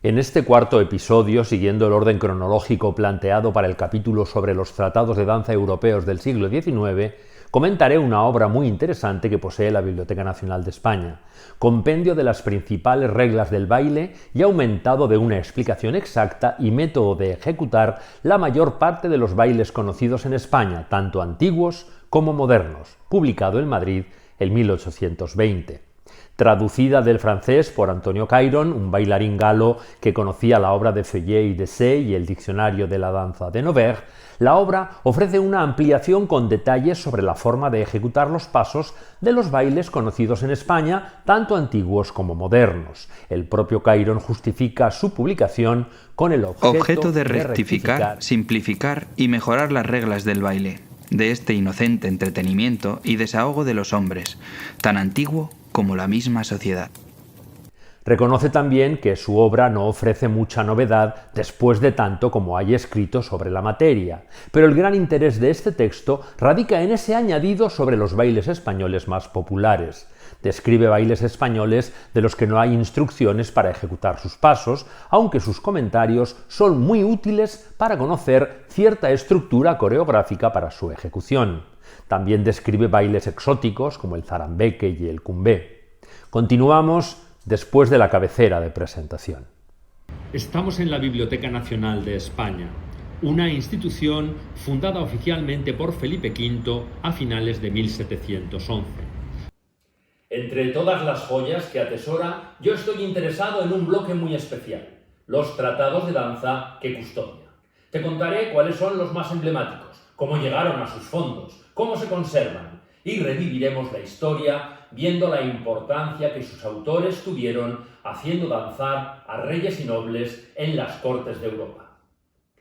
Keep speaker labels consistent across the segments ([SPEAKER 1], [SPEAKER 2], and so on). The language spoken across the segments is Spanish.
[SPEAKER 1] En este cuarto episodio, siguiendo el orden cronológico planteado para el capítulo sobre los tratados de danza europeos del siglo XIX, comentaré una obra muy interesante que posee la Biblioteca Nacional de España, compendio de las principales reglas del baile y aumentado de una explicación exacta y método de ejecutar la mayor parte de los bailes conocidos en España, tanto antiguos como modernos, publicado en Madrid en 1820. Traducida del francés por Antonio Cairon, un bailarín galo que conocía la obra de Feuillet y de Say y el diccionario de la danza de Nevers, la obra ofrece una ampliación con detalles sobre la forma de ejecutar los pasos de los bailes conocidos en España, tanto antiguos como modernos. El propio Cairon justifica su publicación con el
[SPEAKER 2] objeto de rectificar, simplificar y mejorar las reglas del baile, de este inocente entretenimiento y desahogo de los hombres, tan antiguo como la misma sociedad.
[SPEAKER 1] Reconoce también que su obra no ofrece mucha novedad después de tanto como hay escrito sobre la materia, pero el gran interés de este texto radica en ese añadido sobre los bailes españoles más populares. Describe bailes españoles de los que no hay instrucciones para ejecutar sus pasos, aunque sus comentarios son muy útiles para conocer cierta estructura coreográfica para su ejecución. También describe bailes exóticos como el zarambeque y el cumbé. Continuamos después de la cabecera de presentación.
[SPEAKER 3] Estamos en la Biblioteca Nacional de España, una institución fundada oficialmente por Felipe V a finales de 1711.
[SPEAKER 1] Entre todas las joyas que atesora, yo estoy interesado en un bloque muy especial, los tratados de danza que custodia. Te contaré cuáles son los más emblemáticos, cómo llegaron a sus fondos, cómo se conservan, y reviviremos la historia viendo la importancia que sus autores tuvieron haciendo danzar a reyes y nobles en las cortes de Europa.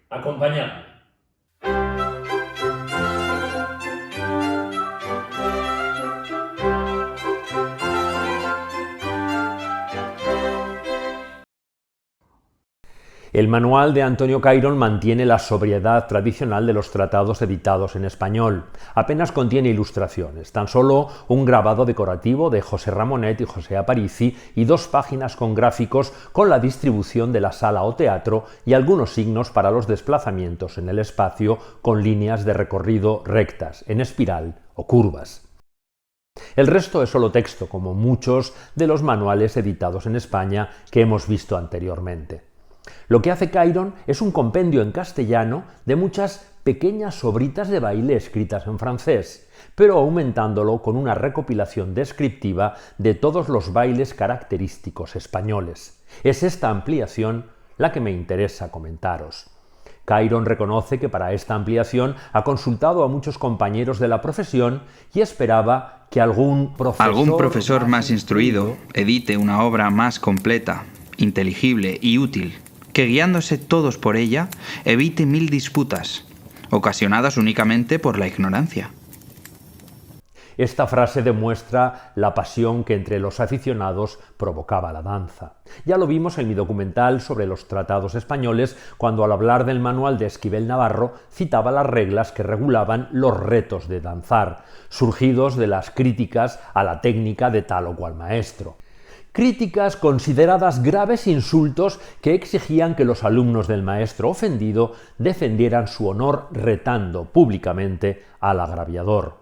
[SPEAKER 1] Acompañadme. El manual de Antonio Cairon mantiene la sobriedad tradicional de los tratados editados en español. Apenas contiene ilustraciones, tan solo un grabado decorativo de José Ramonet y José Aparici y 2 páginas con gráficos con la distribución de la sala o teatro y algunos signos para los desplazamientos en el espacio con líneas de recorrido rectas, en espiral o curvas. El resto es solo texto, como muchos de los manuales editados en España que hemos visto anteriormente. Lo que hace Cairon es un compendio en castellano de muchas pequeñas obritas de baile escritas en francés, pero aumentándolo con una recopilación descriptiva de todos los bailes característicos españoles. Es esta ampliación la que me interesa comentaros. Cairon reconoce que para esta ampliación ha consultado a muchos compañeros de la profesión y esperaba que algún profesor
[SPEAKER 2] más instruido edite una obra más completa, inteligible y útil, que guiándose todos por ella, evite 1000 disputas, ocasionadas únicamente por la ignorancia.
[SPEAKER 1] Esta frase demuestra la pasión que entre los aficionados provocaba la danza. Ya lo vimos en mi documental sobre los tratados españoles, cuando al hablar del manual de Esquivel Navarro citaba las reglas que regulaban los retos de danzar, surgidos de las críticas a la técnica de tal o cual maestro. Críticas consideradas graves insultos que exigían que los alumnos del maestro ofendido defendieran su honor retando públicamente al agraviador.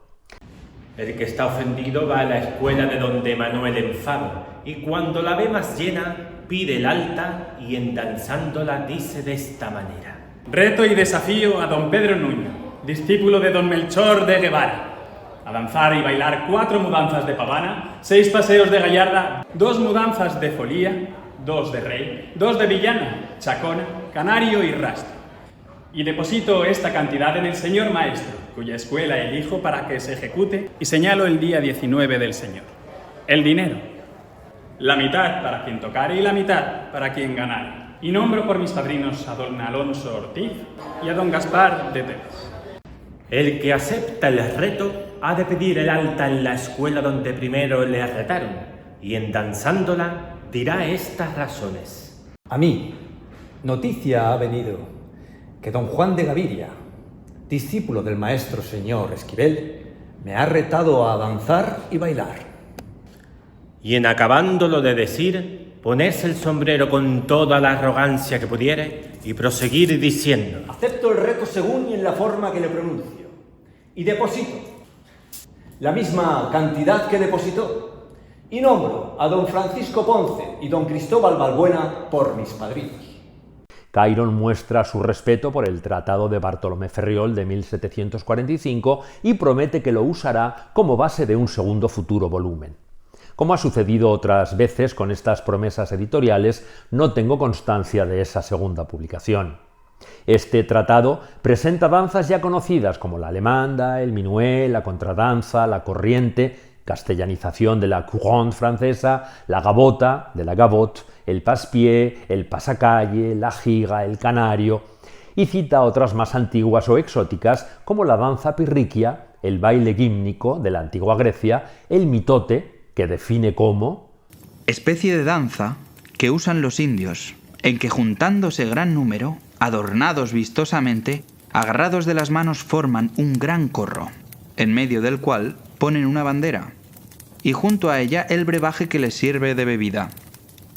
[SPEAKER 4] El que está ofendido va a la escuela de donde Manuel enfado, y cuando la ve más llena, pide el alta y endanzándola dice de esta manera:
[SPEAKER 5] reto y desafío a don Pedro Nuño, discípulo de don Melchor de Guevara, a danzar y bailar 4 mudanzas de pavana, 6 paseos de gallarda, 2 mudanzas de folía, 2 de rey, 2 de villana, chacona, canario y rastro. Y deposito esta cantidad en el señor maestro, cuya escuela elijo para que se ejecute, y señalo el día 19 del señor. El dinero, la mitad para quien tocare y la mitad para quien ganare. Y nombro por mis padrinos a don Alonso Ortiz y a don Gaspar de Tebas.
[SPEAKER 4] El que acepta el reto ha de pedir el alta en la escuela donde primero le retaron, y endanzándola dirá estas razones.
[SPEAKER 6] A mí, noticia ha venido que don Juan de Gaviria, discípulo del maestro señor Esquivel, me ha retado a danzar y bailar.
[SPEAKER 4] Y en acabándolo de decir, ponerse el sombrero con toda la arrogancia que pudiere y proseguir diciendo:
[SPEAKER 6] Acepto el reto según y en la forma que le pronuncio. Y deposito la misma cantidad que depositó. Y nombro a don Francisco Ponce y don Cristóbal Balbuena por mis padrinos.
[SPEAKER 1] Cairon muestra su respeto por el Tratado de Bartolomé Ferriol de 1745 y promete que lo usará como base de un segundo futuro volumen. Como ha sucedido otras veces con estas promesas editoriales, no tengo constancia de esa segunda publicación. Este tratado presenta danzas ya conocidas como la alemanda, el minué, la contradanza, la corriente, castellanización de la couronne francesa, la gavota, de la gavotte, el passe-pied, el pasacalle, la giga, el canario, y cita otras más antiguas o exóticas como la danza pirriquia, el baile gímnico de la antigua Grecia, el mitote, que define como
[SPEAKER 2] especie de danza que usan los indios, en que juntándose gran número, adornados vistosamente, agarrados de las manos forman un gran corro, en medio del cual ponen una bandera, y junto a ella el brebaje que les sirve de bebida.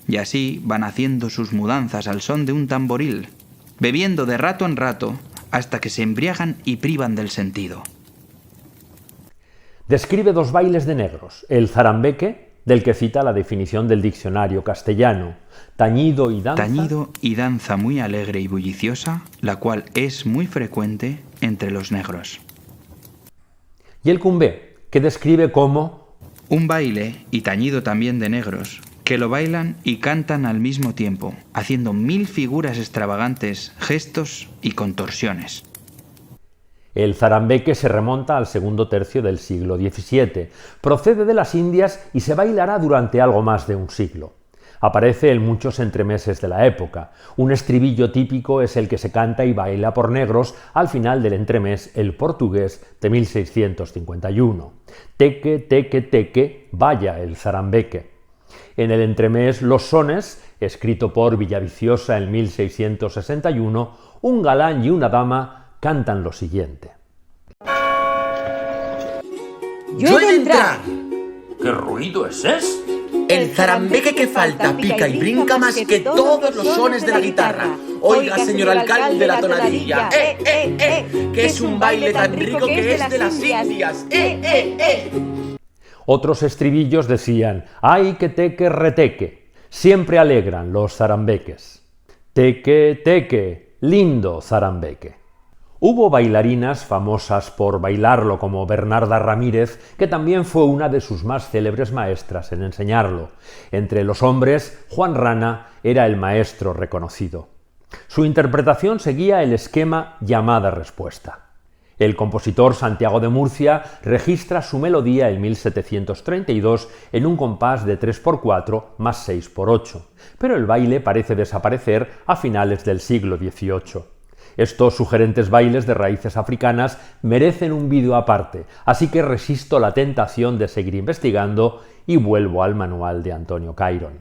[SPEAKER 2] Y así van haciendo sus mudanzas al son de un tamboril, bebiendo de rato en rato hasta que se embriagan y privan del sentido.
[SPEAKER 1] Describe dos bailes de negros, el zarambeque, del que cita la definición del diccionario castellano, tañido y danza
[SPEAKER 2] muy alegre y bulliciosa, la cual es muy frecuente entre los negros.
[SPEAKER 1] Y el cumbé, que describe como
[SPEAKER 2] un baile, y tañido también de negros, que lo bailan y cantan al mismo tiempo, haciendo 1000 figuras extravagantes, gestos y contorsiones.
[SPEAKER 1] El zarambeque se remonta al segundo tercio del siglo XVII, procede de las Indias y se bailará durante algo más de un siglo. Aparece en muchos entremeses de la época. Un estribillo típico es el que se canta y baila por negros al final del entremés El Portugués de 1651. Teque, teque, teque, vaya el zarambeque. En el entremés Los Sones, escrito por Villaviciosa en 1661, un galán y una dama cantan lo siguiente.
[SPEAKER 7] ¡Yo he de entrar!
[SPEAKER 8] ¿Qué ruido es ese?
[SPEAKER 7] El zarambeque que falta pica y brinca más que todos los sones de la guitarra. Oiga, señor alcalde de la tonadilla, que es un baile tan rico que es de las Indias,
[SPEAKER 1] Otros estribillos decían: ¡ay que teque reteque! Siempre alegran los zarambeques. Teque, teque, lindo zarambeque. Hubo bailarinas famosas por bailarlo, como Bernarda Ramírez, que también fue una de sus más célebres maestras en enseñarlo. Entre los hombres, Juan Rana era el maestro reconocido. Su interpretación seguía el esquema llamada-respuesta. El compositor Santiago de Murcia registra su melodía en 1732 en un compás de 3x4 más 6x8, pero el baile parece desaparecer a finales del siglo XVIII. Estos sugerentes bailes de raíces africanas merecen un vídeo aparte, así que resisto la tentación de seguir investigando y vuelvo al manual de Antonio Cairon.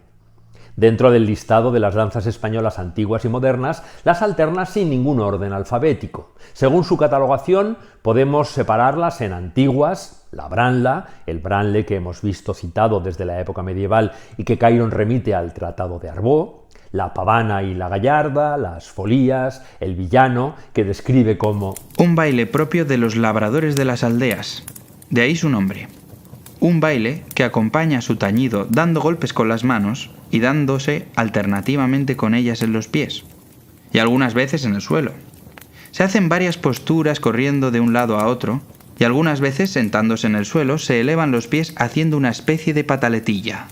[SPEAKER 1] Dentro del listado de las danzas españolas antiguas y modernas, las alterna sin ningún orden alfabético. Según su catalogación, podemos separarlas en antiguas, la branla, el branle que hemos visto citado desde la época medieval y que Cairon remite al Tratado de Arbó, la pavana y la gallarda, las folías, el villano, que describe como
[SPEAKER 2] un baile propio de los labradores de las aldeas, de ahí su nombre. Un baile que acompaña a su tañido dando golpes con las manos y dándose alternativamente con ellas en los pies, y algunas veces en el suelo. Se hacen varias posturas corriendo de un lado a otro, y algunas veces sentándose en el suelo se elevan los pies haciendo una especie de pataletilla.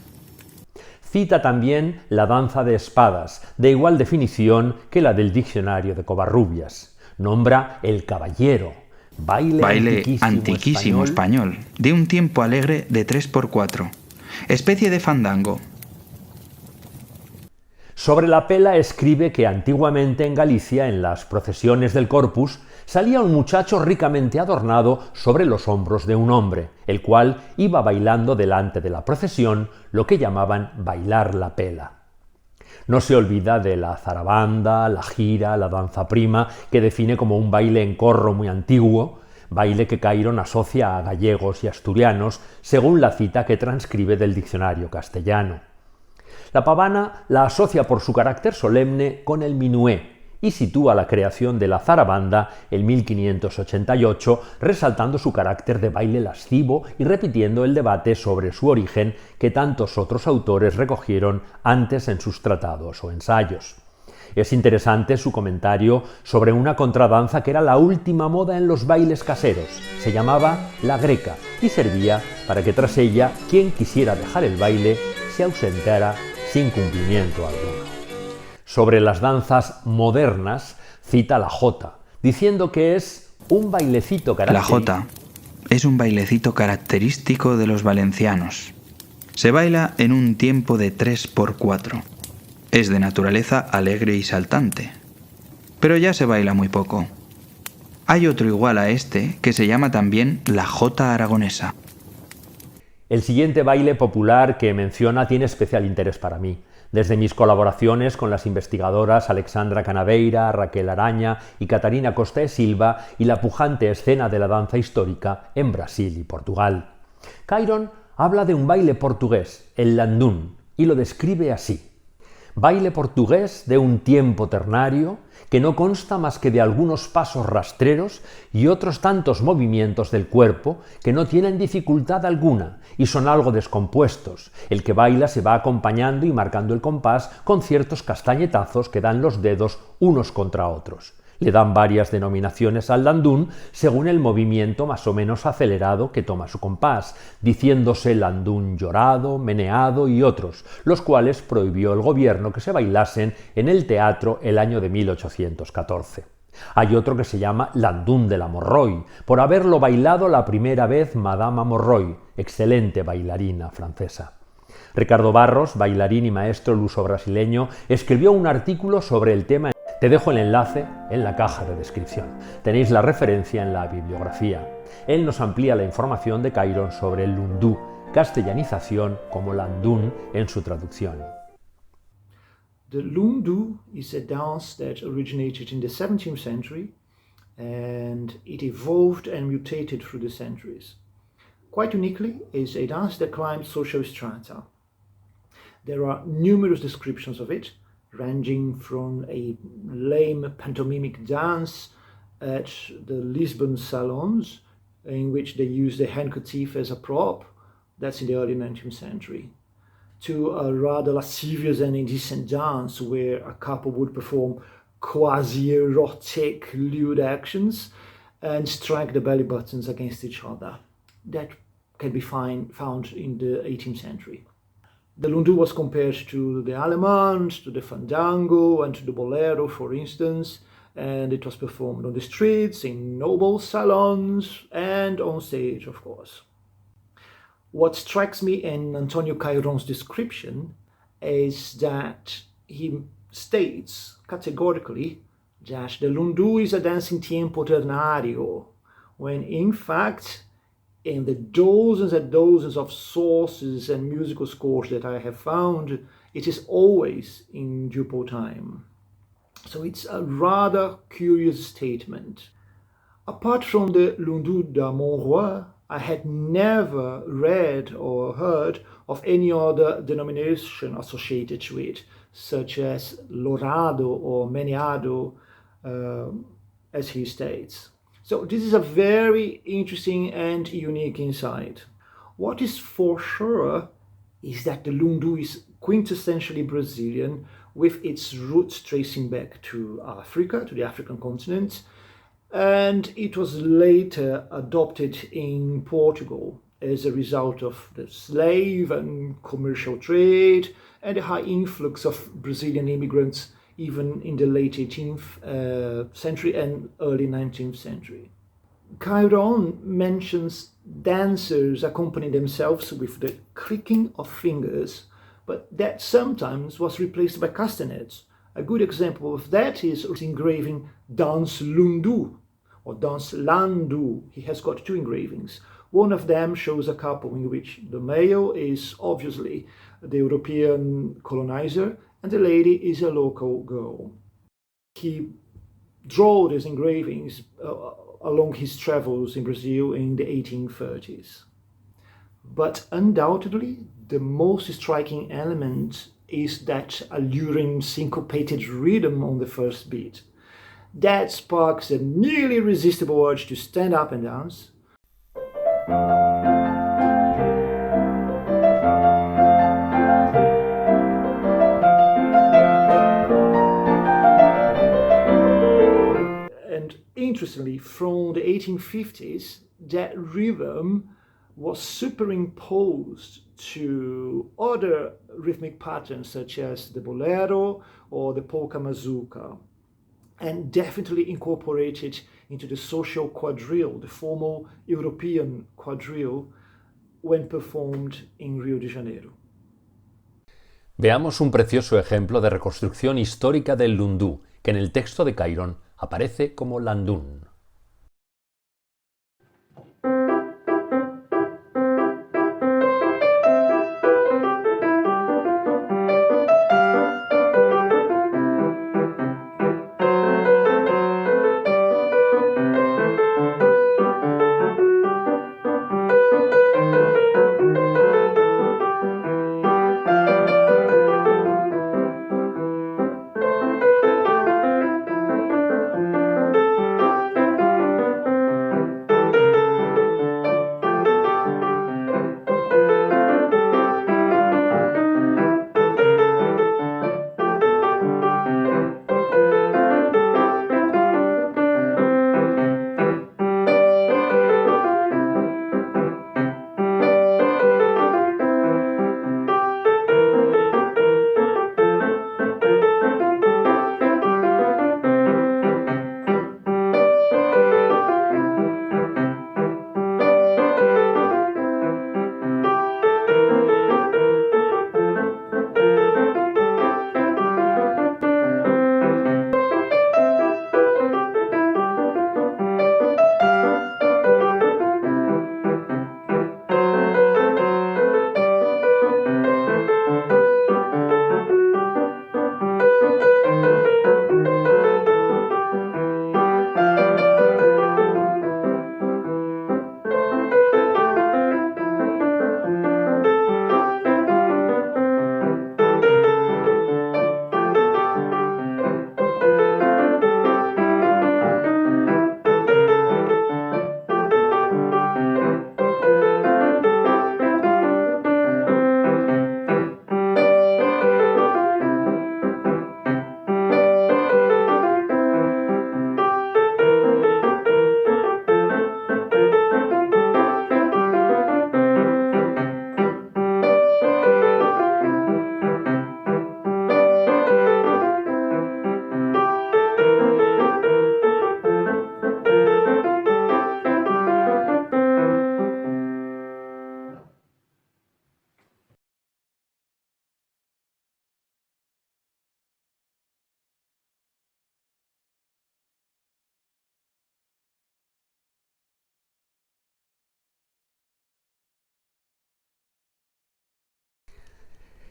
[SPEAKER 1] Cita también la danza de espadas, de igual definición que la del diccionario de Covarrubias. Nombra el caballero, baile
[SPEAKER 2] antiquísimo español, de un tiempo alegre de 3x4, especie de fandango.
[SPEAKER 1] Sobre la pela escribe que antiguamente en Galicia, en las procesiones del Corpus, salía un muchacho ricamente adornado sobre los hombros de un hombre, el cual iba bailando delante de la procesión lo que llamaban bailar la pela. No se olvida de la zarabanda, la gira, la danza prima, que define como un baile en corro muy antiguo, baile que Cairon asocia a gallegos y asturianos, según la cita que transcribe del diccionario castellano. La pavana la asocia por su carácter solemne con el minué y sitúa la creación de la zarabanda en 1588, resaltando su carácter de baile lascivo y repitiendo el debate sobre su origen que tantos otros autores recogieron antes en sus tratados o ensayos. Es interesante su comentario sobre una contradanza que era la última moda en los bailes caseros. Se llamaba la greca y servía para que tras ella quien quisiera dejar el baile se ausentara sin cumplimiento alguno. Sobre las danzas modernas cita la jota, diciendo que es un bailecito característico.
[SPEAKER 2] La jota es un bailecito característico de los valencianos. Se baila en un tiempo de 3x4. Es de naturaleza alegre y saltante, pero ya se baila muy poco. Hay otro igual a este que se llama también la jota aragonesa.
[SPEAKER 1] El siguiente baile popular que menciona tiene especial interés para mí. Desde mis colaboraciones con las investigadoras Alexandra Canaveira, Raquel Araña y Catarina Costa e Silva y la pujante escena de la danza histórica en Brasil y Portugal. Cairon habla de un baile portugués, el landún, y lo describe así. Baile portugués de un tiempo ternario que no consta más que de algunos pasos rastreros y otros tantos movimientos del cuerpo que no tienen dificultad alguna y son algo descompuestos. El que baila se va acompañando y marcando el compás con ciertos castañetazos que dan los dedos unos contra otros. Le dan varias denominaciones al landún según el movimiento más o menos acelerado que toma su compás, diciéndose landún llorado, meneado y otros, los cuales prohibió el gobierno que se bailasen en el teatro el año de 1814. Hay otro que se llama landún de la Morroy, por haberlo bailado la primera vez Madama Morroy, excelente bailarina francesa. Ricardo Barros, bailarín y maestro luso-brasileño, escribió un artículo sobre el tema. Te dejo el enlace en la caja de descripción. Tenéis la referencia en la bibliografía. Él nos amplía la información de Cairon sobre el lundú, castellanización como landún en su traducción.
[SPEAKER 9] The lundu is a dance that originated in the 17th century and it evolved and mutated through the centuries. Quite uniquely, it's a dance that climbs social strata. There are numerous descriptions of it, ranging from a lame pantomimic dance at the Lisbon salons, in which they use the handkerchief as a prop, that's in the early 19th century, to a rather lascivious and indecent dance where a couple would perform quasi-erotic lewd actions and strike the belly buttons against each other. That can be found in the 18th century. The lundu was compared to the alemán, to the fandango and to the bolero, for instance, and it was performed on the streets, in noble salons, and on stage, of course. What strikes me in Antonio Cairon's description is that he states categorically that the lundu is a dance in tiempo ternario, when in fact, in the dozens and dozens of sources and musical scores that I have found, it is always in Jupo time. So it's a rather curious statement. Apart from the Lundu da Montroi, I had never read or heard of any other denomination associated to it, such as Lorado or Meneado, as he states. So this is a very interesting and unique insight. What is for sure is that the lundu is quintessentially Brazilian, with its roots tracing back to Africa, to the African continent, and it was later adopted in Portugal as a result of the slave and commercial trade and the high influx of Brazilian immigrants even in the late 18th century and early 19th century. Cairon mentions dancers accompanying themselves with the clicking of fingers, but that sometimes was replaced by castanets. A good example of that is his engraving Dans Lundu or Dans Landu. He has got two engravings. One of them shows a couple in which the male is obviously the European colonizer and the lady is a local girl. He drew these engravings along his travels in Brazil in the 1830s. But undoubtedly, the most striking element is that alluring syncopated rhythm on the first beat. That sparks a nearly irresistible urge to stand up and dance. And interestingly, from the 1850s, that rhythm was superimposed to other rhythmic patterns such as the bolero or the polka mazurka, and definitely incorporated into the social quadrille, the formal European quadrille, when performed in Rio de Janeiro.
[SPEAKER 1] Veamos un precioso ejemplo de reconstrucción histórica del lundú, que en el texto de Cairon aparece como landún.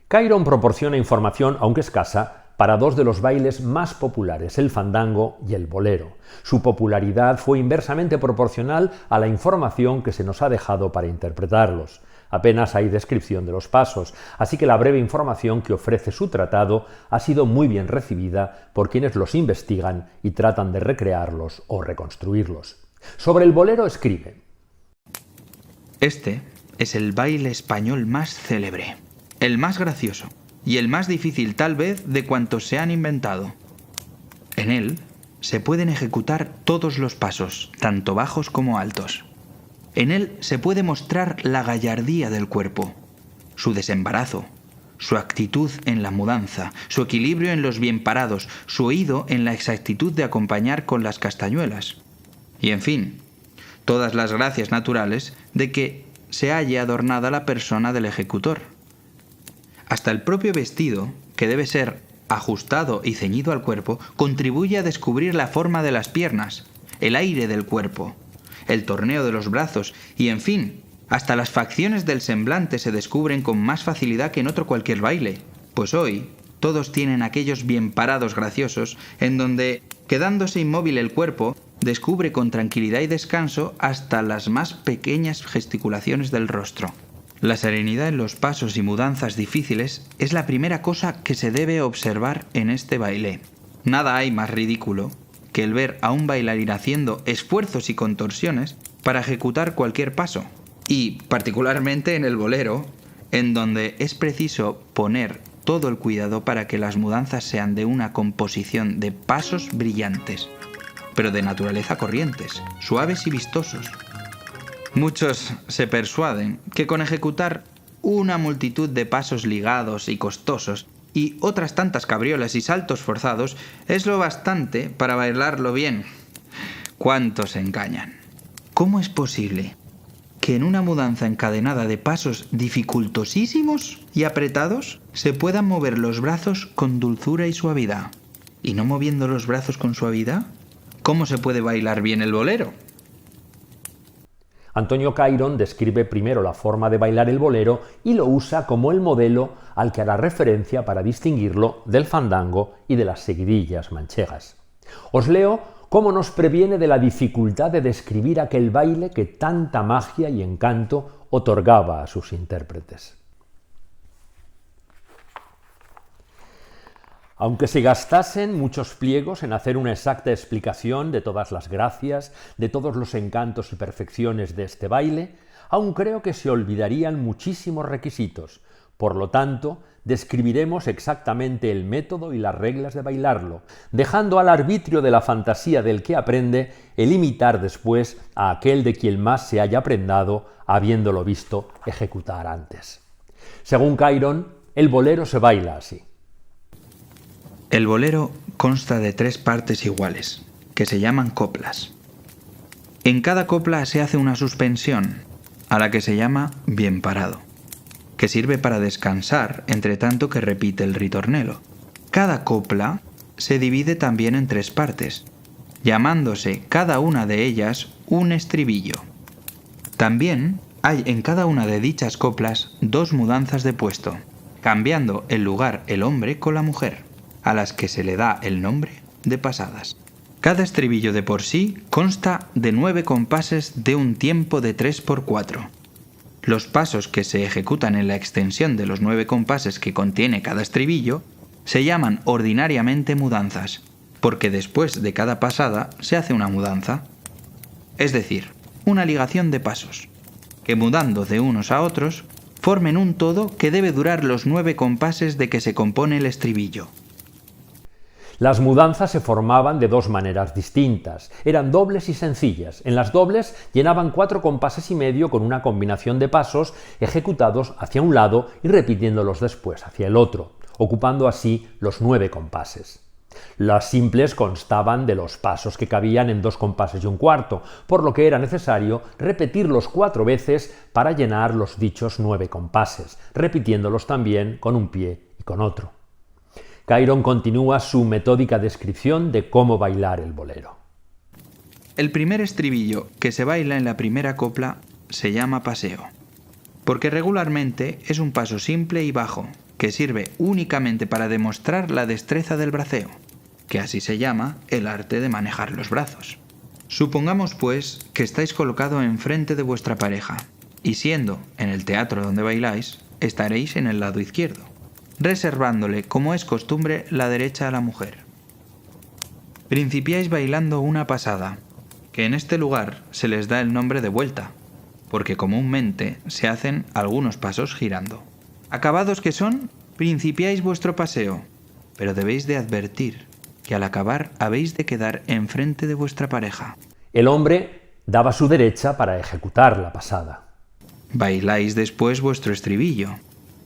[SPEAKER 1] Cairon proporciona información, aunque escasa, para dos de los bailes más populares, el fandango y el bolero. Su popularidad fue inversamente proporcional a la información que se nos ha dejado para interpretarlos. Apenas hay descripción de los pasos, así que la breve información que ofrece su tratado ha sido muy bien recibida por quienes los investigan y tratan de recrearlos o reconstruirlos. Sobre el bolero escribe:
[SPEAKER 2] Este es el baile español más célebre, el más gracioso y el más difícil tal vez de cuantos se han inventado. En él se pueden ejecutar todos los pasos, tanto bajos como altos. En él se puede mostrar la gallardía del cuerpo, su desembarazo, su actitud en la mudanza, su equilibrio en los bien parados, su oído en la exactitud de acompañar con las castañuelas. Y en fin, todas las gracias naturales de que se halle adornada la persona del ejecutor. Hasta el propio vestido, que debe ser ajustado y ceñido al cuerpo, contribuye a descubrir la forma de las piernas, el aire del cuerpo, el torneo de los brazos y, en fin, hasta las facciones del semblante se descubren con más facilidad que en otro cualquier baile, pues hoy todos tienen aquellos bien parados graciosos en donde, quedándose inmóvil el cuerpo, descubre con tranquilidad y descanso hasta las más pequeñas gesticulaciones del rostro. La serenidad en los pasos y mudanzas difíciles es la primera cosa que se debe observar en este baile. Nada hay más ridículo que el ver a un bailarín haciendo esfuerzos y contorsiones para ejecutar cualquier paso, y particularmente en el bolero, en donde es preciso poner todo el cuidado para que las mudanzas sean de una composición de pasos brillantes, pero de naturaleza corrientes, suaves y vistosos. Muchos se persuaden que con ejecutar una multitud de pasos ligados y costosos y otras tantas cabriolas y saltos forzados es lo bastante para bailarlo bien. ¿Cuántos se engañan? ¿Cómo es posible que en una mudanza encadenada de pasos dificultosísimos y apretados se puedan mover los brazos con dulzura y suavidad? ¿Y no moviendo los brazos con suavidad? ¿Cómo se puede bailar bien el bolero?
[SPEAKER 1] Antonio Cairon describe primero la forma de bailar el bolero y lo usa como el modelo al que hará referencia para distinguirlo del fandango y de las seguidillas manchegas. Os leo cómo nos previene de la dificultad de describir aquel baile que tanta magia y encanto otorgaba a sus intérpretes. Aunque se gastasen muchos pliegos en hacer una exacta explicación de todas las gracias, de todos los encantos y perfecciones de este baile, aún creo que se olvidarían muchísimos requisitos. Por lo tanto, describiremos exactamente el método y las reglas de bailarlo, dejando al arbitrio de la fantasía del que aprende el imitar después a aquel de quien más se haya prendado habiéndolo visto ejecutar antes. Según Cairon, el bolero se baila así.
[SPEAKER 2] El bolero consta de 3 partes iguales, que se llaman coplas. En cada copla se hace una suspensión, a la que se llama bien parado, que sirve para descansar entre tanto que repite el ritornelo. Cada copla se divide también en 3 partes, llamándose cada una de ellas un estribillo. También hay en cada una de dichas coplas 2 mudanzas de puesto, cambiando el lugar el hombre con la mujer, a las que se le da el nombre de pasadas. Cada estribillo de por sí consta de 9 compases de un tiempo de 3×4. Los pasos que se ejecutan en la extensión de los 9 compases que contiene cada estribillo se llaman ordinariamente mudanzas, porque después de cada pasada se hace una mudanza, es decir, una ligación de pasos, que mudando de unos a otros formen un todo que debe durar los 9 compases de que se compone el estribillo.
[SPEAKER 1] Las mudanzas se formaban de 2 maneras distintas. Eran dobles y sencillas. En las dobles llenaban 4 compases y medio con una combinación de pasos ejecutados hacia un lado y repitiéndolos después hacia el otro, ocupando así los 9 compases. Las simples constaban de los pasos que cabían en 2 compases y un cuarto, por lo que era necesario repetirlos 4 veces para llenar los dichos 9 compases, repitiéndolos también con un pie y con otro. Cairon continúa su metódica descripción de cómo bailar el bolero.
[SPEAKER 2] El primer estribillo que se baila en la primera copla se llama paseo, porque regularmente es un paso simple y bajo, que sirve únicamente para demostrar la destreza del braceo, que así se llama el arte de manejar los brazos. Supongamos, pues, que estáis colocado enfrente de vuestra pareja, y siendo en el teatro donde bailáis, estaréis en el lado izquierdo, reservándole, como es costumbre, la derecha a la mujer. Principiáis bailando una pasada, que en este lugar se les da el nombre de vuelta, porque comúnmente se hacen algunos pasos girando. Acabados que son, principiáis vuestro paseo, pero debéis de advertir que al acabar habéis de quedar enfrente de vuestra pareja.
[SPEAKER 1] El hombre daba su derecha para ejecutar la pasada.
[SPEAKER 2] Bailáis después vuestro estribillo,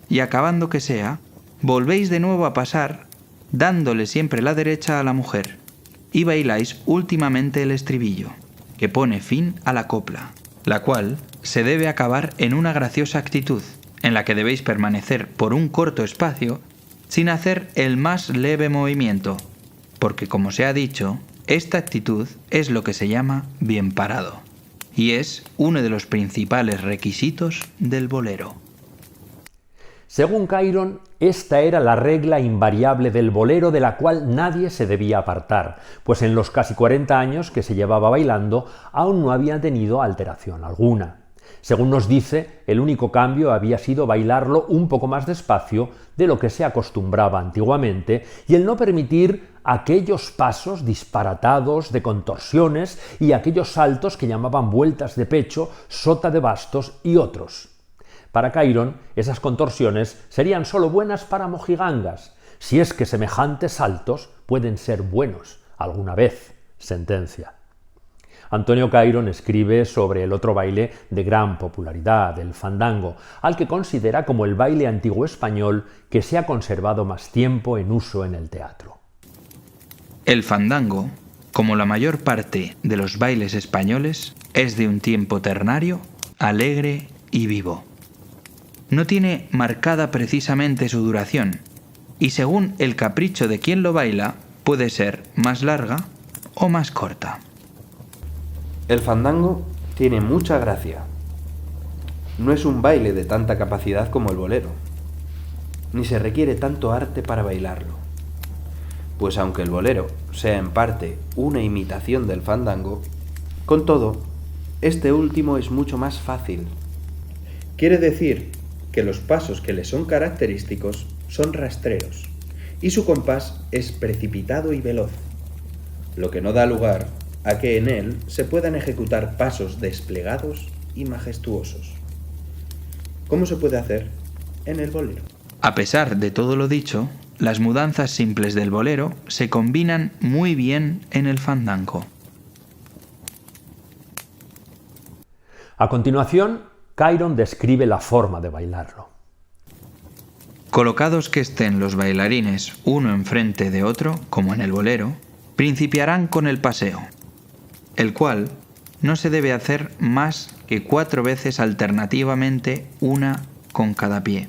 [SPEAKER 2] y acabando que sea, volvéis de nuevo a pasar, dándole siempre la derecha a la mujer, y bailáis últimamente el estribillo, que pone fin a la copla, la cual se debe acabar en una graciosa actitud, en la que debéis permanecer por un corto espacio, sin hacer el más leve movimiento, porque como se ha dicho, esta actitud es lo que se llama bien parado, y es uno de los principales requisitos del bolero.
[SPEAKER 1] Según Cairon, esta era la regla invariable del bolero de la cual nadie se debía apartar, pues en los casi 40 años que se llevaba bailando aún no había tenido alteración alguna. Según nos dice, el único cambio había sido bailarlo un poco más despacio de lo que se acostumbraba antiguamente y el no permitir aquellos pasos disparatados de contorsiones y aquellos saltos que llamaban vueltas de pecho, sota de bastos y otros. Para Cairon, esas contorsiones serían solo buenas para mojigangas, si es que semejantes saltos pueden ser buenos alguna vez, sentencia. Antonio Cairon escribe sobre el otro baile de gran popularidad, el fandango, al que considera como el baile antiguo español que se ha conservado más tiempo en uso en el teatro.
[SPEAKER 2] El fandango, como la mayor parte de los bailes españoles, es de un tiempo ternario, alegre y vivo. No tiene marcada precisamente su duración, y según el capricho de quien lo baila, puede ser más larga o más corta.
[SPEAKER 10] El fandango tiene mucha gracia. No es un baile de tanta capacidad como el bolero, ni se requiere tanto arte para bailarlo, pues aunque el bolero sea en parte una imitación del fandango, con todo, este último es mucho más fácil. Quiere decir que los pasos que le son característicos son rastreros, y su compás es precipitado y veloz, lo que no da lugar a que en él se puedan ejecutar pasos desplegados y majestuosos. ¿Cómo se puede hacer en el bolero?
[SPEAKER 2] A pesar de todo lo dicho, las mudanzas simples del bolero se combinan muy bien en el fandango.
[SPEAKER 1] A continuación, Cairon describe la forma de bailarlo.
[SPEAKER 2] Colocados que estén los bailarines uno enfrente de otro, como en el bolero, principiarán con el paseo, el cual no se debe hacer más que 4 veces alternativamente, una con cada pie.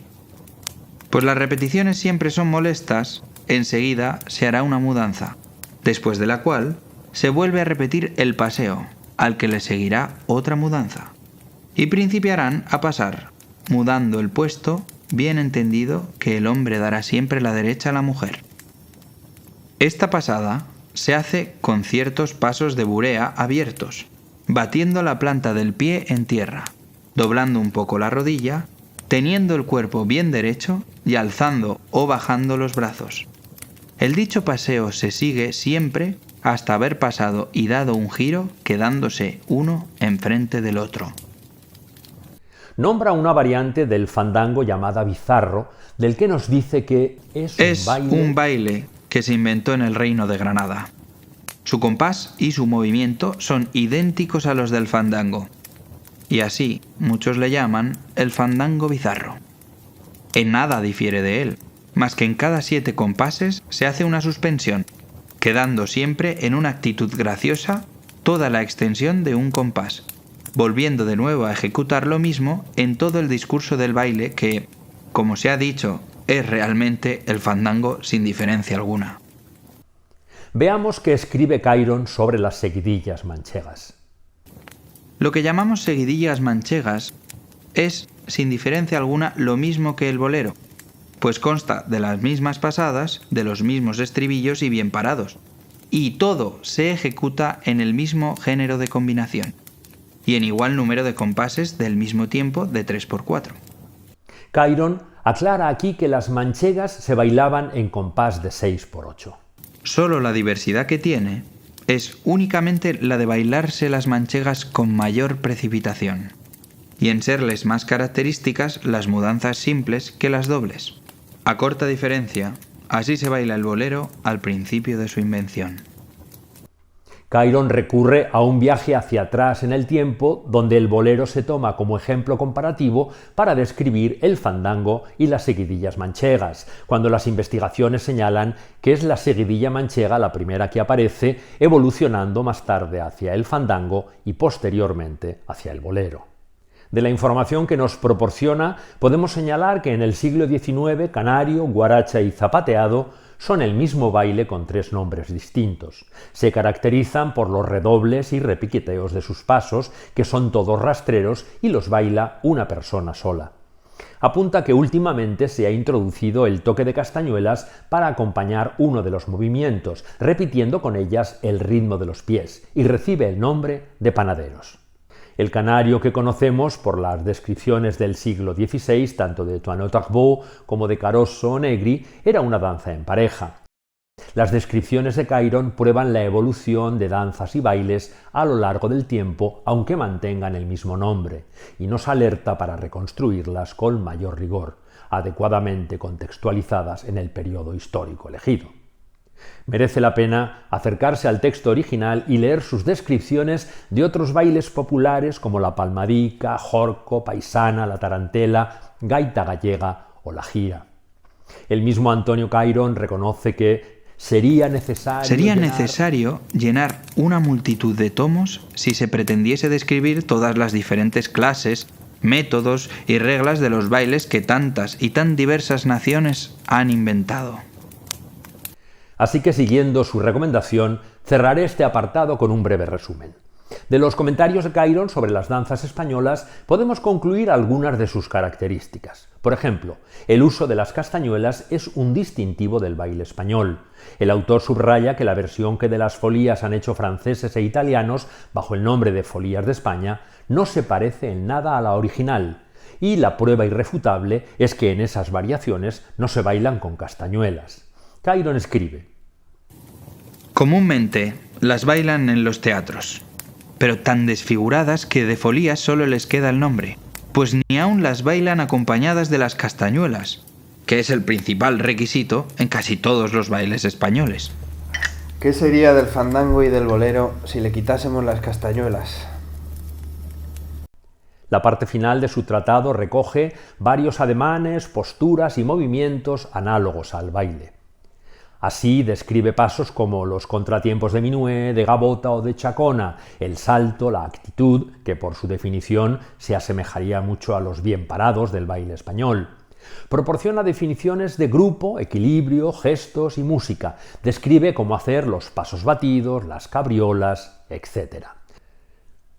[SPEAKER 2] Pues las repeticiones siempre son molestas, enseguida se hará una mudanza, después de la cual se vuelve a repetir el paseo, al que le seguirá otra mudanza, y principiarán a pasar, mudando el puesto, bien entendido que el hombre dará siempre la derecha a la mujer. Esta pasada se hace con ciertos pasos de burea abiertos, batiendo la planta del pie en tierra, doblando un poco la rodilla, teniendo el cuerpo bien derecho y alzando o bajando los brazos. El dicho paseo se sigue siempre hasta haber pasado y dado un giro, quedándose uno enfrente del otro.
[SPEAKER 1] Nombra una variante del fandango llamada bizarro, del que nos dice que es
[SPEAKER 2] un baile que se inventó en el Reino de Granada. Su compás y su movimiento son idénticos a los del fandango, y así muchos le llaman el fandango bizarro. En nada difiere de él, más que en cada 7 compases se hace una suspensión, quedando siempre en una actitud graciosa toda la extensión de un compás, volviendo de nuevo a ejecutar lo mismo en todo el discurso del baile que, como se ha dicho, es realmente el fandango sin diferencia alguna.
[SPEAKER 1] Veamos qué escribe Cairon sobre las seguidillas manchegas.
[SPEAKER 2] Lo que llamamos seguidillas manchegas es, sin diferencia alguna, lo mismo que el bolero, pues consta de las mismas pasadas, de los mismos estribillos y bien parados, y todo se ejecuta en el mismo género de combinación, y en igual número de compases del mismo tiempo de 3×4.
[SPEAKER 1] Cairon aclara aquí que las manchegas se bailaban en compás de 6×8.
[SPEAKER 2] Solo la diversidad que tiene es únicamente la de bailarse las manchegas con mayor precipitación, y en serles más características las mudanzas simples que las dobles. A corta diferencia, así se baila el bolero al principio de su invención.
[SPEAKER 1] Cairon recurre a un viaje hacia atrás en el tiempo, donde el bolero se toma como ejemplo comparativo para describir el fandango y las seguidillas manchegas, cuando las investigaciones señalan que es la seguidilla manchega la primera que aparece, evolucionando más tarde hacia el fandango y posteriormente hacia el bolero. De la información que nos proporciona, podemos señalar que en el siglo XIX, canario, guaracha y zapateado son el mismo baile con 3 nombres distintos. Se caracterizan por los redobles y repiqueteos de sus pasos, que son todos rastreros y los baila una persona sola. Apunta que últimamente se ha introducido el toque de castañuelas para acompañar uno de los movimientos, repitiendo con ellas el ritmo de los pies, y recibe el nombre de panaderos. El canario que conocemos por las descripciones del siglo XVI, tanto de Toinot Tarboux como de Carosso o Negri, era una danza en pareja. Las descripciones de Cairon prueban la evolución de danzas y bailes a lo largo del tiempo, aunque mantengan el mismo nombre, y nos alerta para reconstruirlas con mayor rigor, adecuadamente contextualizadas en el periodo histórico elegido. Merece la pena acercarse al texto original y leer sus descripciones de otros bailes populares como la palmadica, jorco, paisana, la tarantela, gaita gallega o la gira. El mismo Antonio Cairon reconoce que sería necesario
[SPEAKER 2] llenar una multitud de tomos si se pretendiese describir todas las diferentes clases, métodos y reglas de los bailes que tantas y tan diversas naciones han inventado.
[SPEAKER 1] Así que, siguiendo su recomendación, cerraré este apartado con un breve resumen. De los comentarios de Cairon sobre las danzas españolas podemos concluir algunas de sus características. Por ejemplo, el uso de las castañuelas es un distintivo del baile español. El autor subraya que la versión que de las folías han hecho franceses e italianos, bajo el nombre de Folías de España, no se parece en nada a la original, y la prueba irrefutable es que en esas variaciones no se bailan con castañuelas. Cairon escribe:
[SPEAKER 2] comúnmente las bailan en los teatros, pero tan desfiguradas que de folías solo les queda el nombre, pues ni aun las bailan acompañadas de las castañuelas, que es el principal requisito en casi todos los bailes españoles.
[SPEAKER 10] ¿Qué sería del fandango y del bolero si le quitásemos las castañuelas?
[SPEAKER 1] La parte final de su tratado recoge varios ademanes, posturas y movimientos análogos al baile. Así describe pasos como los contratiempos de minué, de gavota o de chacona, el salto, la actitud, que por su definición se asemejaría mucho a los bien parados del baile español. Proporciona definiciones de grupo, equilibrio, gestos y música. Describe cómo hacer los pasos batidos, las cabriolas, etc.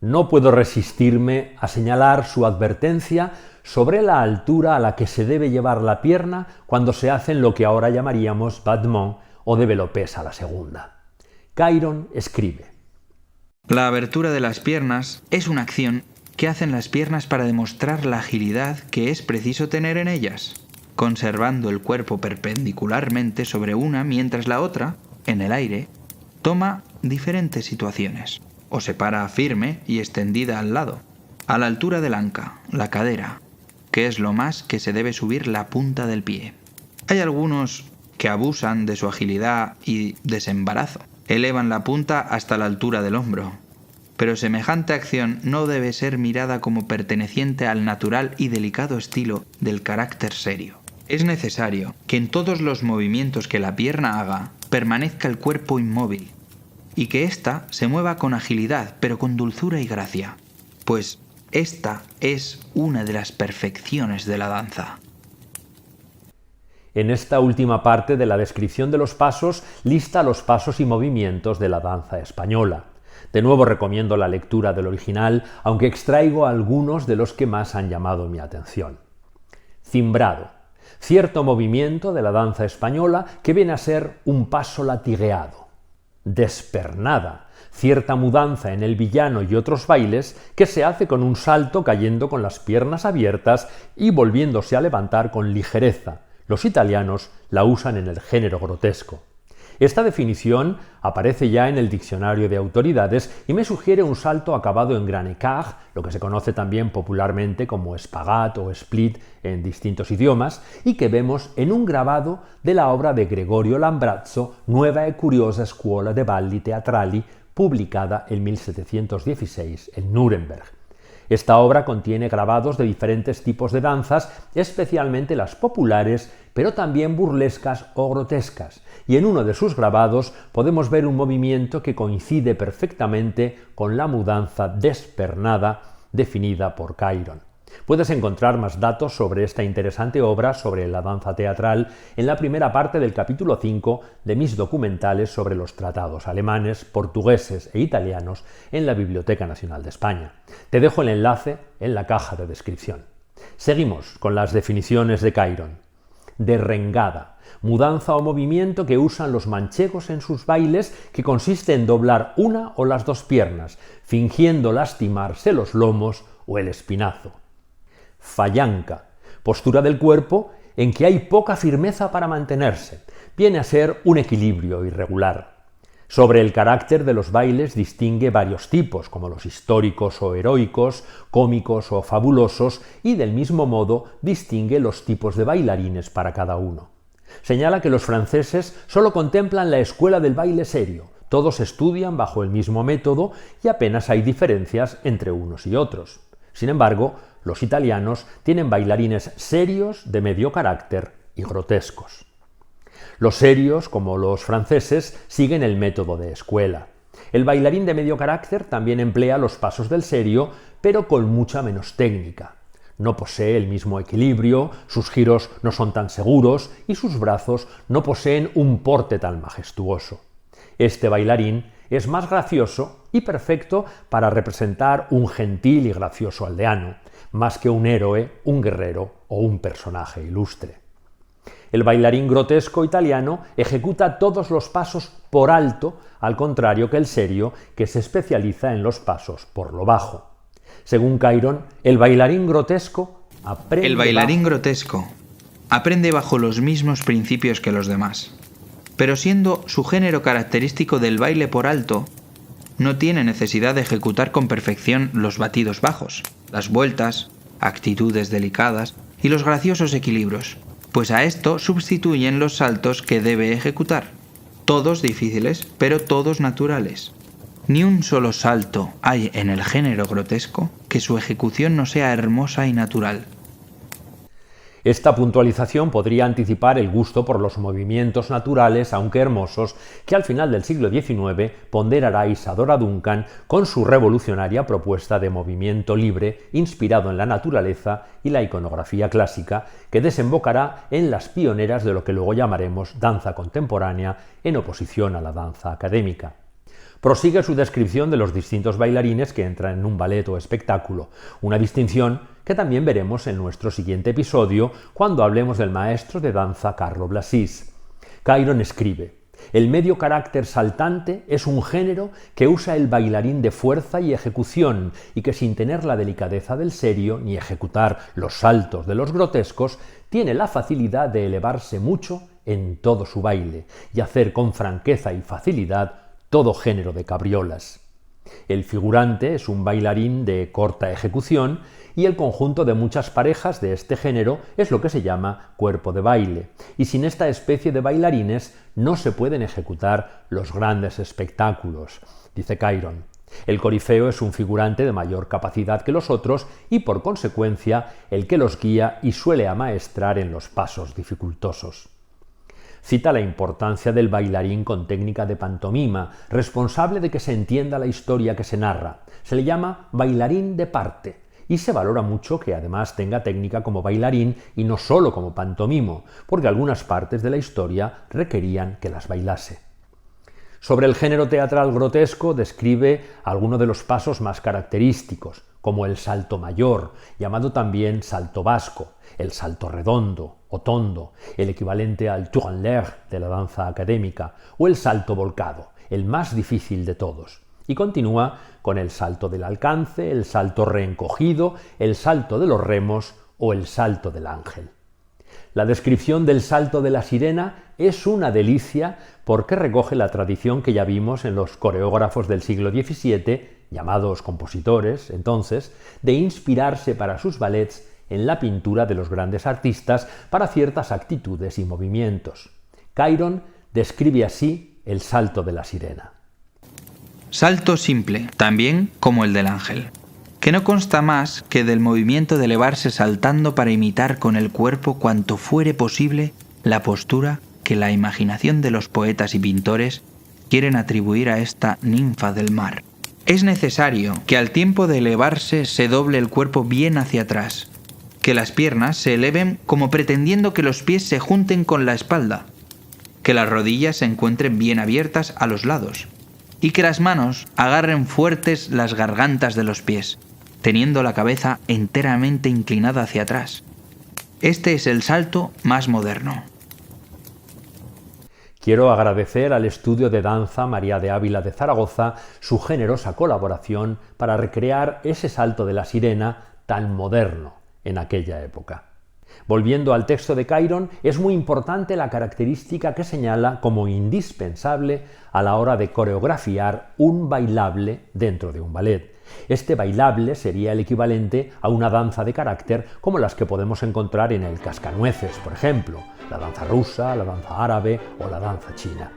[SPEAKER 1] No puedo resistirme a señalar su advertencia sobre la altura a la que se debe llevar la pierna cuando se hacen lo que ahora llamaríamos battement o développés a la segunda. Cairon escribe:
[SPEAKER 2] la abertura de las piernas es una acción que hacen las piernas para demostrar la agilidad que es preciso tener en ellas, conservando el cuerpo perpendicularmente sobre una mientras la otra, en el aire, toma diferentes situaciones, o se para firme y extendida al lado, a la altura del anca, la cadera, que es lo más que se debe subir la punta del pie. Hay algunos que abusan de su agilidad y desembarazo, elevan la punta hasta la altura del hombro, pero semejante acción no debe ser mirada como perteneciente al natural y delicado estilo del carácter serio. Es necesario que en todos los movimientos que la pierna haga permanezca el cuerpo inmóvil y que ésta se mueva con agilidad, pero con dulzura y gracia, pues esta es una de las perfecciones de la danza.
[SPEAKER 1] En esta última parte de la descripción de los pasos, lista los pasos y movimientos de la danza española. De nuevo recomiendo la lectura del original, aunque extraigo algunos de los que más han llamado mi atención. Cimbrado: cierto movimiento de la danza española que viene a ser un paso latigueado. Despernada: cierta mudanza en el villano y otros bailes que se hace con un salto cayendo con las piernas abiertas y volviéndose a levantar con ligereza. Los italianos la usan en el género grotesco. Esta definición aparece ya en el diccionario de autoridades y me sugiere un salto acabado en gran écart, lo que se conoce también popularmente como espagat o split en distintos idiomas, y que vemos en un grabado de la obra de Gregorio Lambrazzo, Nueva e curiosa scuola de balli teatrali, publicada en 1716 en Nuremberg. Esta obra contiene grabados de diferentes tipos de danzas, especialmente las populares, pero también burlescas o grotescas, y en uno de sus grabados podemos ver un movimiento que coincide perfectamente con la mudanza despernada definida por Cairon. Puedes encontrar más datos sobre esta interesante obra sobre la danza teatral en la primera parte del capítulo 5 de mis documentales sobre los tratados alemanes, portugueses e italianos en la Biblioteca Nacional de España. Te dejo el enlace en la caja de descripción. Seguimos con las definiciones de Cairon. derrengada, mudanza o movimiento que usan los manchegos en sus bailes, que consiste en doblar una o las dos piernas, fingiendo lastimarse los lomos o el espinazo. Fallanca, postura del cuerpo en que hay poca firmeza para mantenerse, viene a ser un equilibrio irregular. Sobre el carácter de los bailes distingue varios tipos, como los históricos o heroicos, cómicos o fabulosos, y del mismo modo distingue los tipos de bailarines para cada uno. Señala que los franceses solo contemplan la escuela del baile serio, todos estudian bajo el mismo método y apenas hay diferencias entre unos y otros. Sin embargo, los italianos tienen bailarines serios, de medio carácter y grotescos. Los serios, como los franceses, siguen el método de escuela. El bailarín de medio carácter también emplea los pasos del serio, pero con mucha menos técnica. No posee el mismo equilibrio, sus giros no son tan seguros y sus brazos no poseen un porte tan majestuoso. Este bailarín es más gracioso y perfecto para representar un gentil y gracioso aldeano, más que un héroe, un guerrero o un personaje ilustre. El bailarín grotesco italiano ejecuta todos los pasos por alto, al contrario que el serio, que se especializa en los pasos por lo bajo. Según Cairon, el bailarín grotesco
[SPEAKER 2] aprende bajo los mismos principios que los demás, pero siendo su género característico del baile por alto, no tiene necesidad de ejecutar con perfección los batidos bajos, las vueltas, actitudes delicadas y los graciosos equilibrios, pues a esto sustituyen los saltos que debe ejecutar, todos difíciles, pero todos naturales. Ni un solo salto hay en el género grotesco que su ejecución no sea hermosa y natural.
[SPEAKER 1] Esta puntualización podría anticipar el gusto por los movimientos naturales, aunque hermosos, que al final del siglo XIX ponderará Isadora Duncan con su revolucionaria propuesta de movimiento libre inspirado en la naturaleza y la iconografía clásica, que desembocará en las pioneras de lo que luego llamaremos danza contemporánea en oposición a la danza académica. Prosigue su descripción de los distintos bailarines que entran en un ballet o espectáculo, una distinción que también veremos en nuestro siguiente episodio cuando hablemos del maestro de danza Carlo Blasius. Cairon escribe: el medio carácter saltante es un género que usa el bailarín de fuerza y ejecución y que sin tener la delicadeza del serio ni ejecutar los saltos de los grotescos tiene la facilidad de elevarse mucho en todo su baile y hacer con franqueza y facilidad todo género de cabriolas. El figurante es un bailarín de corta ejecución y el conjunto de muchas parejas de este género es lo que se llama cuerpo de baile, y sin esta especie de bailarines no se pueden ejecutar los grandes espectáculos, dice Cairon. El corifeo es un figurante de mayor capacidad que los otros y por consecuencia el que los guía y suele amaestrar en los pasos dificultosos. Cita la importancia del bailarín con técnica de pantomima, responsable de que se entienda la historia que se narra. Se le llama bailarín de parte y se valora mucho que además tenga técnica como bailarín y no solo como pantomimo, porque algunas partes de la historia requerían que las bailase. Sobre el género teatral grotesco describe algunos de los pasos más característicos, como el salto mayor, llamado también salto vasco, el salto redondo o tondo, el equivalente al tour en l'air de la danza académica, o el salto volcado, el más difícil de todos. Y continúa con el salto del alcance, el salto reencogido, el salto de los remos o el salto del ángel. La descripción del salto de la sirena es una delicia porque recoge la tradición que ya vimos en los coreógrafos del siglo XVII, llamados compositores, entonces, de inspirarse para sus ballets en la pintura de los grandes artistas para ciertas actitudes y movimientos. Cairon describe así el salto de la sirena.
[SPEAKER 2] Salto simple, también como el del ángel, que no consta más que del movimiento de elevarse saltando para imitar con el cuerpo cuanto fuere posible la postura que la imaginación de los poetas y pintores quieren atribuir a esta ninfa del mar. Es necesario que al tiempo de elevarse se doble el cuerpo bien hacia atrás, que las piernas se eleven como pretendiendo que los pies se junten con la espalda, que las rodillas se encuentren bien abiertas a los lados y que las manos agarren fuertes las gargantas de los pies, teniendo la cabeza enteramente inclinada hacia atrás. Este es el salto más moderno.
[SPEAKER 1] Quiero agradecer al Estudio de Danza María de Ávila de Zaragoza su generosa colaboración para recrear ese salto de la sirena tan moderno en aquella época. Volviendo al texto de Cairon, es muy importante la característica que señala como indispensable a la hora de coreografiar un bailable dentro de un ballet. Este bailable sería el equivalente a una danza de carácter como las que podemos encontrar en el Cascanueces, por ejemplo, la danza rusa, la danza árabe o la danza china.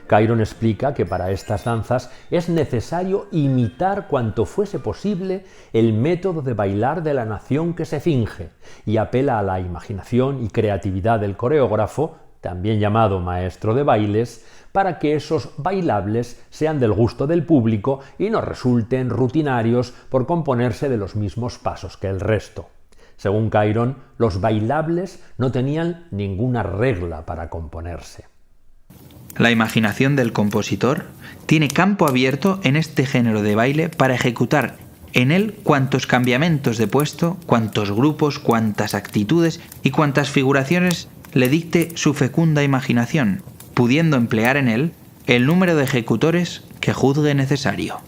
[SPEAKER 1] Cairon explica que para estas danzas es necesario imitar cuanto fuese posible el método de bailar de la nación que se finge y apela a la imaginación y creatividad del coreógrafo, también llamado maestro de bailes, para que esos bailables sean del gusto del público y no resulten rutinarios por componerse de los mismos pasos que el resto. Según Cairon, los bailables no tenían ninguna regla para componerse.
[SPEAKER 2] La imaginación del compositor tiene campo abierto en este género de baile para ejecutar en él cuantos cambiamientos de puesto, cuantos grupos, cuantas actitudes y cuantas figuraciones le dicte su fecunda imaginación, pudiendo emplear en él el número de ejecutores que juzgue necesario.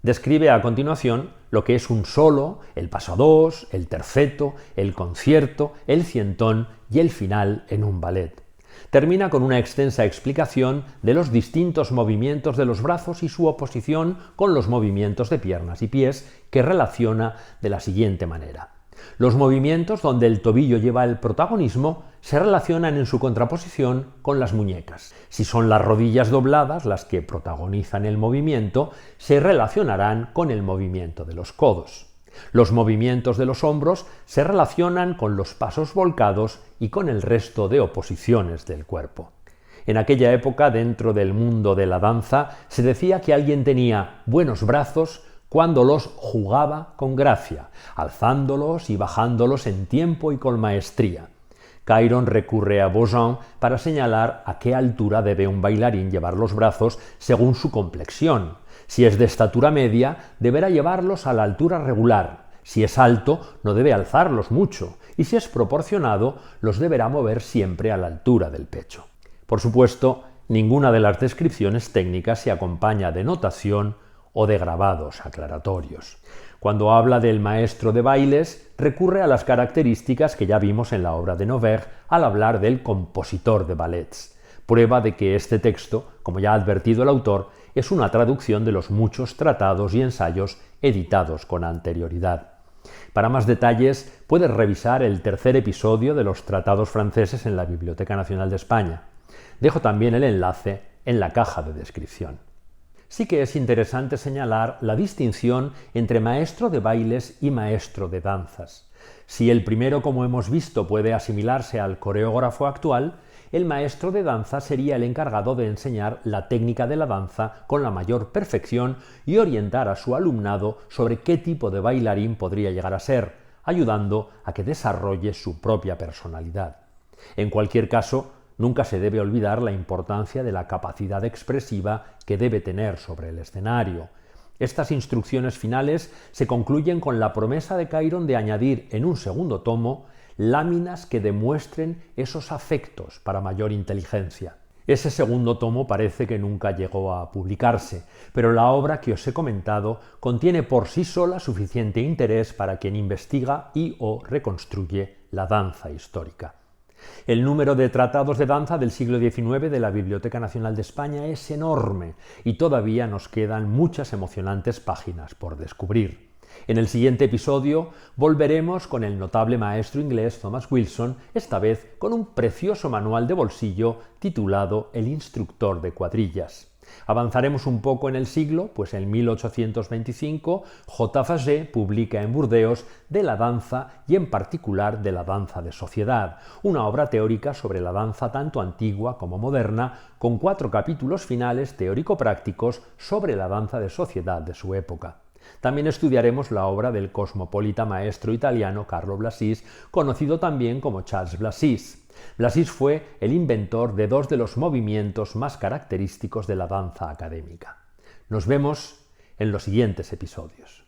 [SPEAKER 1] Describe a continuación lo que es un solo, el paso a dos, el terceto, el concierto, el cientón y el final en un ballet. Termina con una extensa explicación de los distintos movimientos de los brazos y su oposición con los movimientos de piernas y pies, que relaciona de la siguiente manera. Los movimientos donde el tobillo lleva el protagonismo se relacionan en su contraposición con las muñecas. Si son las rodillas dobladas las que protagonizan el movimiento, se relacionarán con el movimiento de los codos. Los movimientos de los hombros se relacionan con los pasos volcados y con el resto de oposiciones del cuerpo. En aquella época, dentro del mundo de la danza, se decía que alguien tenía buenos brazos cuando los jugaba con gracia, alzándolos y bajándolos en tiempo y con maestría. Cairon recurre a Beaujon para señalar a qué altura debe un bailarín llevar los brazos según su complexión. Si es de estatura media, deberá llevarlos a la altura regular. Si es alto, no debe alzarlos mucho, y si es proporcionado, los deberá mover siempre a la altura del pecho. Por supuesto, ninguna de las descripciones técnicas se acompaña de notación o de grabados aclaratorios. Cuando habla del maestro de bailes, recurre a las características que ya vimos en la obra de Noverre al hablar del compositor de ballets, prueba de que este texto, como ya ha advertido el autor, es una traducción de los muchos tratados y ensayos editados con anterioridad. Para más detalles, puedes revisar el tercer episodio de los tratados franceses en la Biblioteca Nacional de España. Dejo también el enlace en la caja de descripción. Sí que es interesante señalar la distinción entre maestro de bailes y maestro de danzas. Si el primero, como hemos visto, puede asimilarse al coreógrafo actual, el maestro de danza sería el encargado de enseñar la técnica de la danza con la mayor perfección y orientar a su alumnado sobre qué tipo de bailarín podría llegar a ser, ayudando a que desarrolle su propia personalidad. En cualquier caso, nunca se debe olvidar la importancia de la capacidad expresiva que debe tener sobre el escenario. Estas instrucciones finales se concluyen con la promesa de Cairon de añadir en un segundo tomo láminas que demuestren esos afectos para mayor inteligencia. Ese segundo tomo parece que nunca llegó a publicarse, pero la obra que os he comentado contiene por sí sola suficiente interés para quien investiga y o reconstruye la danza histórica. El número de tratados de danza del siglo XIX de la Biblioteca Nacional de España es enorme y todavía nos quedan muchas emocionantes páginas por descubrir. En el siguiente episodio volveremos con el notable maestro inglés Thomas Wilson, esta vez con un precioso manual de bolsillo titulado El instructor de cuadrillas. Avanzaremos un poco en el siglo, pues en 1825 J. Faget publica en Burdeos De la danza y en particular de la danza de sociedad, una obra teórica sobre la danza tanto antigua como moderna, con 4 capítulos finales teórico-prácticos sobre la danza de sociedad de su época. También estudiaremos la obra del cosmopolita maestro italiano Carlo Blasis, conocido también como Charles Blasis. Blasis fue el inventor de 2 de los movimientos más característicos de la danza académica. Nos vemos en los siguientes episodios.